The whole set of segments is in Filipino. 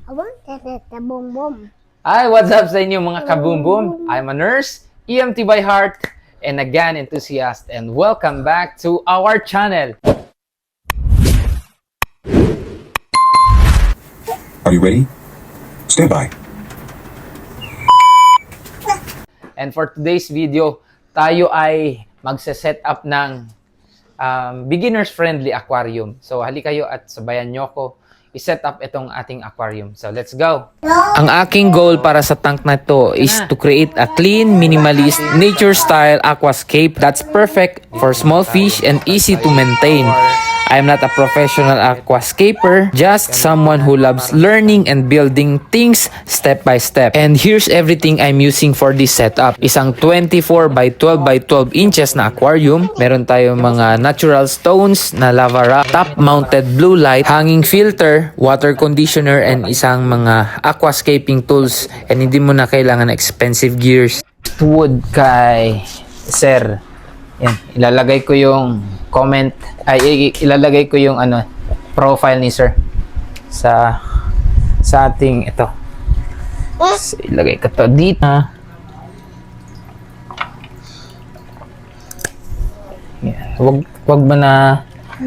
Boom boom. Hi, what's up sa inyo mga kaboom-boom? I'm a nurse, EMT by heart, and a GAN enthusiast, and welcome back to our channel. Are you ready? Stand by. And for today's video, tayo ay magse-set up ng beginners-friendly aquarium. So halika kayo at sabayan nyo ko i-set up itong ating aquarium. So let's go! Ang aking goal para sa tank na to is to create a clean, minimalist, nature-style aquascape that's perfect for small fish and easy to maintain. I'm not a professional aquascaper, just someone who loves learning and building things step by step. And here's everything I'm using for this setup. Isang 24 by 12 by 12 inches na aquarium. Meron tayong mga natural stones na lava rock, top-mounted blue light, hanging filter, water conditioner, and isang mga aquascaping tools. And hindi mo na kailangan expensive gears. Wood kay Sir. Yan, ilalagay ko yung comment, ilalagay ko yung profile ni Sir sa ating ito. So, ilagay ko to dito. Yan.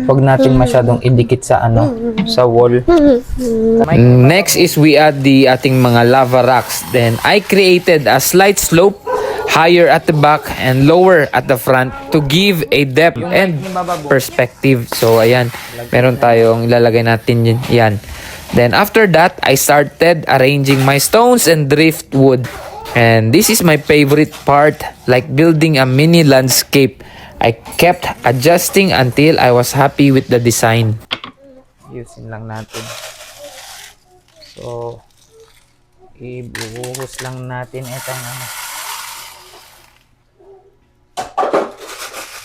Wag natin masyadong idikit sa sa wall. Next is we add the ating mga lava rocks. Then I created a slight slope higher at the back and lower at the front to give a depth and perspective. So ayan, meron tayong ilalagay natin yan. Then after that, I started arranging my stones and driftwood. And this is my favorite part, like building a mini landscape. I kept adjusting until I was happy with the design. Ayusin lang natin. So ibuhos lang natin itong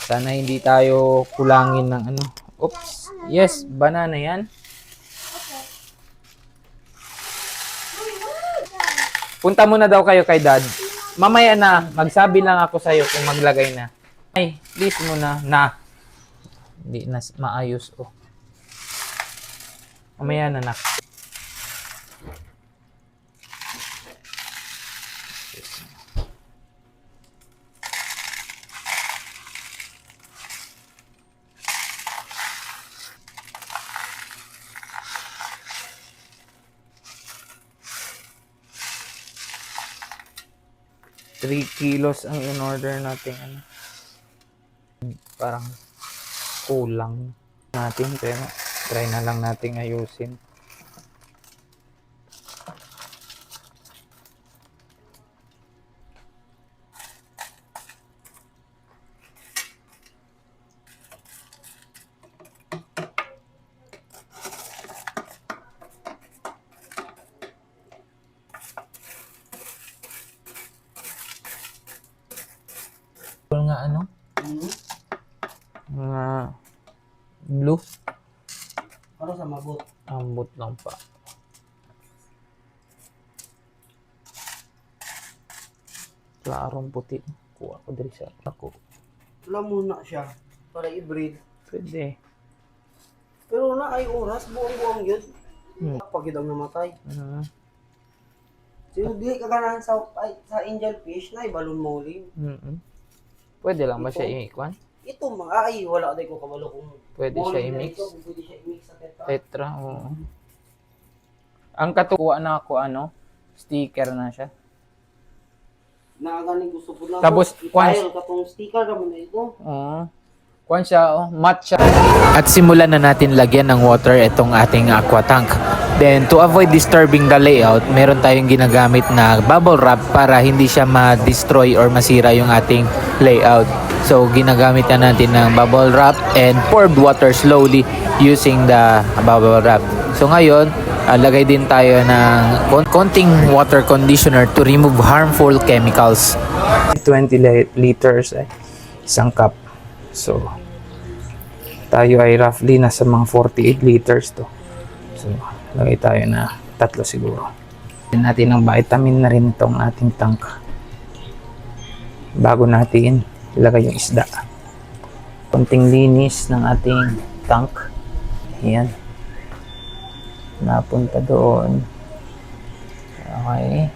sana hindi tayo kulangin ng Oops. Yes, banana yan. Punta muna daw kayo kay Dad. Mamaya na, magsabi lang ako sa'yo kung maglagay na. Ay, please muna na. Hindi na maayos. Oh. Mamaya na, nak. 3 kilos ang in-order natin. Parang kulang natin. Pero try na lang natin ayusin. Nga mga blue para sa mabot. Ambot lang pa. Klarong puti. Kuha ko diri sa ako. Wala muna siya para i-breed. Pwede. Pero na ay oras buong yun. Pag idang namatay. So di ka ganahan sa angel fish na balloon molding. Pwede lang ba siya i-ikwan? Ito mga ay wala day ko kabalo kung pwede siya i-mix. Pwede siya i-mix sa tetra. Tetra, oo. Ang katuwa na ako sticker na siya. Naaganing gusto po na. Tapos file katong sticker naman na ito. Oo. Kuan siya, matte siya. At simulan na natin lagyan ng water itong ating aqua tank. Then to avoid disturbing the layout, meron tayong ginagamit na bubble wrap para hindi siya ma-destroy or masira yung ating layout. So ginagamit na natin ng bubble wrap and poured water slowly using the bubble wrap. So ngayon, lagay din tayo ng konting water conditioner to remove harmful chemicals. 20 liters isang cup. So tayo ay roughly nasa mga 48 liters to. So lagay tayo na 3 siguro. Lagyan natin ng vitamin na rin itong ating tank bago natin ilagay yung isda. Konting linis ng ating tank. Ayan. Napunta doon. Okay.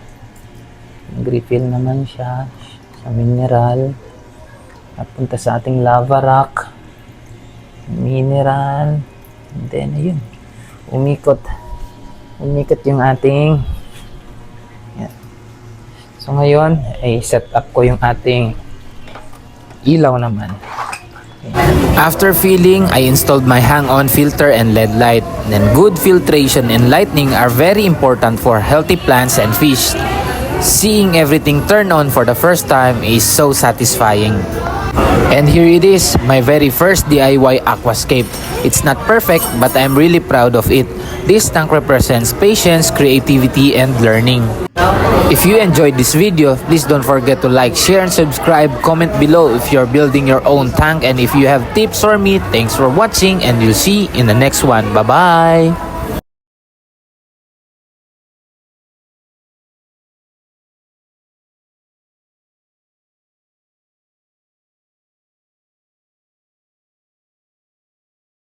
Refill naman siya sa mineral. At punta sa ating lava rock. Mineral. And then, ayun. Umikot yung ating. Yan. So, ngayon, ay set up ko yung ating ilaw naman. After filling, I installed my hang-on filter and LED light. Then good filtration and lighting are very important for healthy plants and fish. Seeing everything turn on for the first time is so satisfying. And here it is, my very first DIY aquascape. It's not perfect, but I'm really proud of it. This tank represents patience, creativity, and learning. If you enjoyed this video, please don't forget to like, share, and subscribe. Comment below if you're building your own tank, and if you have tips for me. Thanks for watching, and you'll see in the next one. Bye-bye!